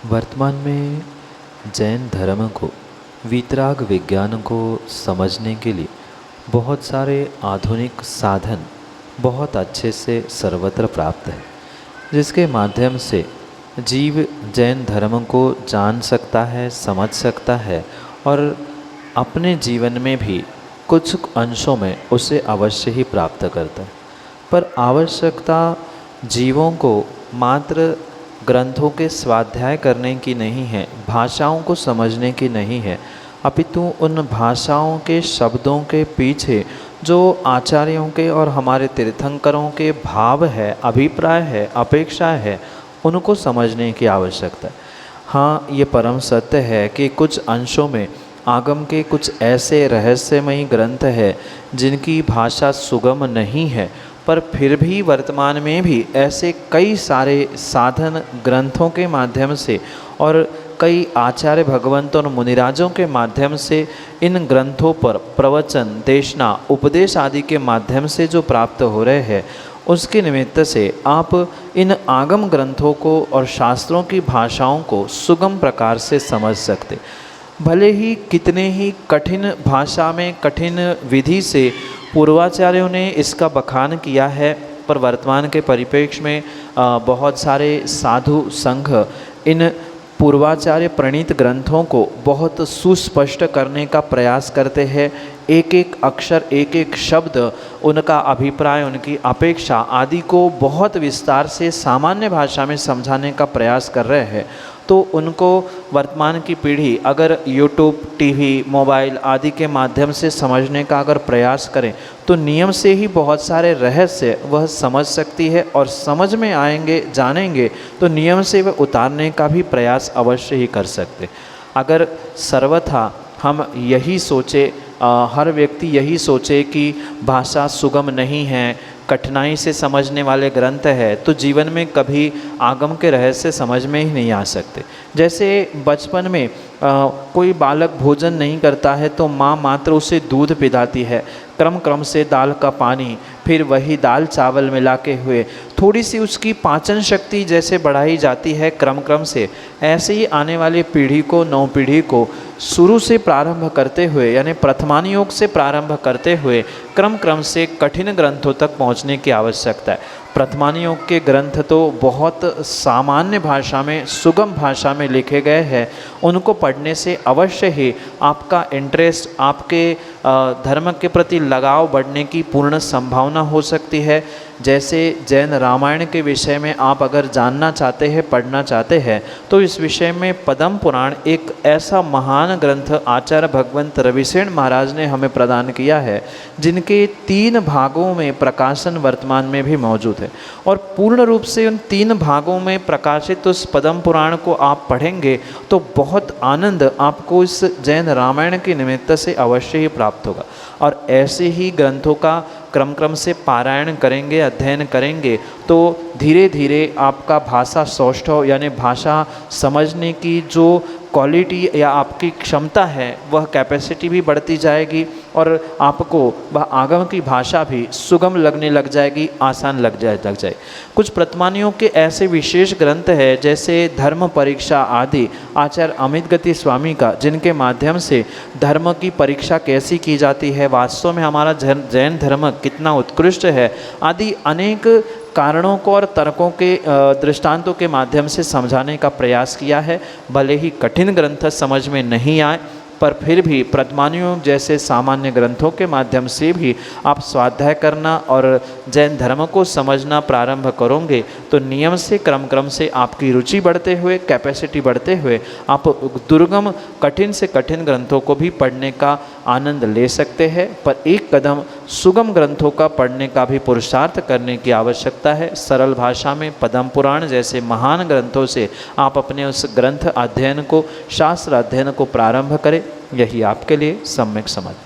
वर्तमान में जैन धर्म को वीतराग विज्ञान को समझने के लिए बहुत सारे आधुनिक साधन बहुत अच्छे से सर्वत्र प्राप्त है, जिसके माध्यम से जीव जैन धर्म को जान सकता है, समझ सकता है और अपने जीवन में भी कुछ अंशों में उसे अवश्य ही प्राप्त करता है। पर आवश्यकता जीवों को मात्र ग्रंथों के स्वाध्याय करने की नहीं है, भाषाओं को समझने की नहीं है, अपितु उन भाषाओं के शब्दों के पीछे जो आचार्यों के और हमारे तीर्थंकरों के भाव है, अभिप्राय है, अपेक्षा है, उनको समझने की आवश्यकता है। हाँ, ये परम सत्य है कि कुछ अंशों में आगम के कुछ ऐसे रहस्यमयी ग्रंथ है जिनकी भाषा सुगम नहीं है, पर फिर भी वर्तमान में भी ऐसे कई सारे साधन ग्रंथों के माध्यम से और कई आचार्य भगवंत और मुनिराजों के माध्यम से इन ग्रंथों पर प्रवचन, देशना, उपदेश आदि के माध्यम से जो प्राप्त हो रहे हैं, उसके निमित्त से आप इन आगम ग्रंथों को और शास्त्रों की भाषाओं को सुगम प्रकार से समझ सकते। भले ही कितने ही कठिन भाषा में, कठिन विधि से पूर्वाचार्यों ने इसका बखान किया है, पर वर्तमान के परिप्रेक्ष्य में बहुत सारे साधु संघ इन पूर्वाचार्य प्रणीत ग्रंथों को बहुत सुस्पष्ट करने का प्रयास करते हैं। एक एक अक्षर, एक एक शब्द, उनका अभिप्राय, उनकी अपेक्षा आदि को बहुत विस्तार से सामान्य भाषा में समझाने का प्रयास कर रहे हैं। तो उनको वर्तमान की पीढ़ी अगर यूट्यूब, टीवी, मोबाइल आदि के माध्यम से समझने का अगर प्रयास करें तो नियम से ही बहुत सारे रहस्य वह समझ सकती है, और समझ में आएंगे, जानेंगे तो नियम से वह उतारने का भी प्रयास अवश्य ही कर सकते। अगर सर्वथा हम यही सोचे, हर व्यक्ति यही सोचे कि भाषा सुगम नहीं है, कठिनाई से समझने वाले ग्रंथ है, तो जीवन में कभी आगम के रहस्य समझ में ही नहीं आ सकते। जैसे बचपन में कोई बालक भोजन नहीं करता है तो माँ मात्र उसे दूध पिलाती है, क्रम क्रम से दाल का पानी, फिर वही दाल चावल मिला के हुए थोड़ी सी उसकी पाचन शक्ति जैसे बढ़ाई जाती है क्रम क्रम से, ऐसे ही आने वाली पीढ़ी को, नौ पीढ़ी को शुरू से प्रारंभ करते हुए, यानी प्रथमान योग से प्रारंभ करते हुए क्रम क्रम से कठिन ग्रंथों तक पहुँचने की आवश्यकता है। प्रथमान योग के ग्रंथ तो बहुत सामान्य भाषा में, सुगम भाषा में लिखे गए हैं, उनको पढ़ने से अवश्य ही आपका इंटरेस्ट, आपके धर्म के प्रति लगाव बढ़ने की पूर्ण संभावना हो सकती है। जैसे जैन रामायण के विषय में आप अगर जानना चाहते हैं, पढ़ना चाहते हैं, तो इस विषय में पद्म पुराण एक ऐसा महान ग्रंथ आचार्य भगवंत रविसेन महाराज ने हमें प्रदान किया है, जिनके 3 भागों में प्रकाशन वर्तमान में भी मौजूद है। और पूर्ण रूप से उन 3 भागों में प्रकाशित उस पद्म पुराण को आप पढ़ेंगे तो बहुत आनंद आपको इस जैन रामायण के निमित्त से अवश्य ही प्राप्त होगा। और ऐसे ही ग्रंथों का क्रम क्रम से पारायण करेंगे, अध्ययन करेंगे, तो धीरे धीरे आपका भाषा सौष्ठव, यानी भाषा समझने की जो क्वालिटी या आपकी क्षमता है, वह कैपेसिटी भी बढ़ती जाएगी और आपको वह आगम की भाषा भी सुगम लगने लग जाएगी, आसान लग जाए। कुछ प्रतिमानियों के ऐसे विशेष ग्रंथ हैं, जैसे धर्म परीक्षा आदि आचार्य अमित गति स्वामी का, जिनके माध्यम से धर्म की परीक्षा कैसी की जाती है, वास्तव में हमारा जैन धर्म कितना उत्कृष्ट है, आदि अनेक कारणों को और तर्कों के दृष्टांतों के माध्यम से समझाने का प्रयास किया है। भले ही कठिन ग्रंथ समझ में नहीं आए, पर फिर भी प्रथमानियों जैसे सामान्य ग्रंथों के माध्यम से भी आप स्वाध्याय करना और जैन धर्म को समझना प्रारंभ करोगे तो नियम से, क्रम क्रम से आपकी रुचि बढ़ते हुए, कैपेसिटी बढ़ते हुए आप दुर्गम, कठिन से कठिन ग्रंथों को भी पढ़ने का आनंद ले सकते हैं। पर एक कदम सुगम ग्रंथों का पढ़ने का भी पुरुषार्थ करने की आवश्यकता है। सरल भाषा में पद्म पुराण जैसे महान ग्रंथों से आप अपने उस ग्रंथ अध्ययन को, शास्त्र अध्ययन को प्रारंभ करें। यही आपके लिए सम्यक समझ।